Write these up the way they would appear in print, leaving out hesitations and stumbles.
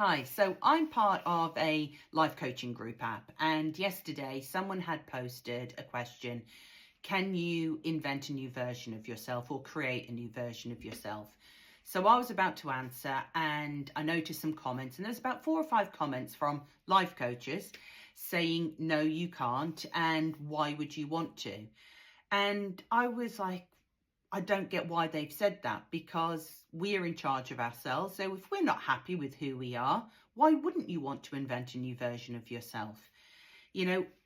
Hi, so I'm part of a life coaching group app, and yesterday someone had posted a question: can you invent a new version of yourself or create a new version of yourself? So I was about to answer, and I noticed some comments, and there's about 4 or 5 comments from life coaches saying, no, you can't, and why would you want to? And I was like, I don't get why they've said that, because we're in charge of ourselves. So if we're not happy with who we are, why wouldn't you want to invent a new version of yourself?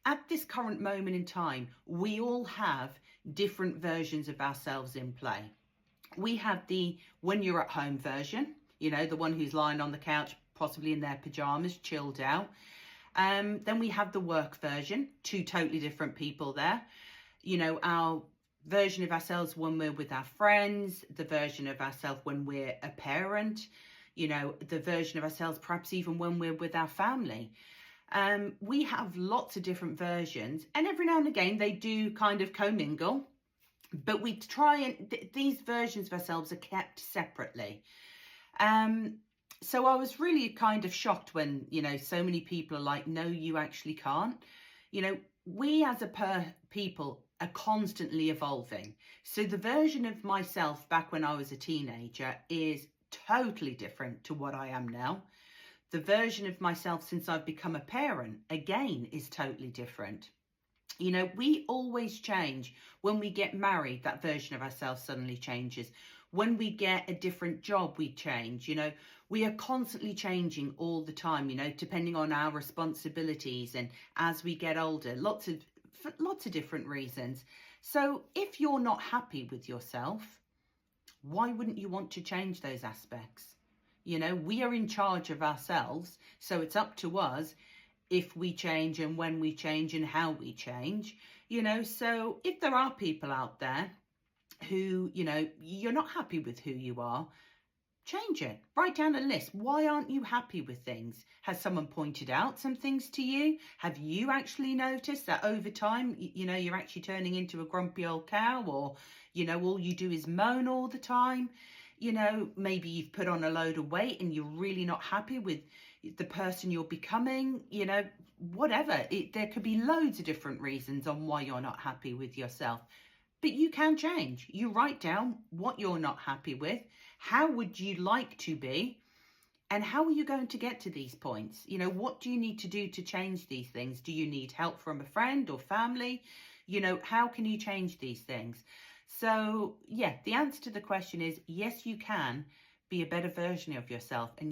At this current moment in time, we all have different versions of ourselves in play. We have the when you're at home version, the one who's lying on the couch, possibly in their pajamas, chilled out. Then we have the work version, two totally different people there. Our version of ourselves when we're with our friends, the version of ourselves when we're a parent, the version of ourselves perhaps even when we're with our family. We have lots of different versions, and every now and again they do kind of commingle, but we try and these versions of ourselves are kept separately. So I was really kind of shocked when, so many people are like, no, you actually can't. We as a people are constantly evolving. So the version of myself back when I was a teenager is totally different to what I am now. The version of myself since I've become a parent, again, is totally different. We always change. When we get married, that version of ourselves suddenly changes. When we get a different job, we change. We are constantly changing all the time, depending on our responsibilities and as we get older, for lots of different reasons. So if you're not happy with yourself, why wouldn't you want to change those aspects? We are in charge of ourselves, so it's up to us if we change and when we change and how we change. So if there are people out there who, you're not happy with who you are, change it. Write down a list. Why aren't you happy with things? Has someone pointed out some things to you? Have you actually noticed that over time, you're actually turning into a grumpy old cow, or, all you do is moan all the time? Maybe you've put on a load of weight and you're really not happy with the person you're becoming, whatever. There could be loads of different reasons on why you're not happy with yourself. But you can change. You write down what you're not happy with. How would you like to be? And how are you going to get to these points? What do you need to do to change these things? Do you need help from a friend or family? How can you change these things? So, yeah, the answer to the question is yes, you can be a better version of yourself, and you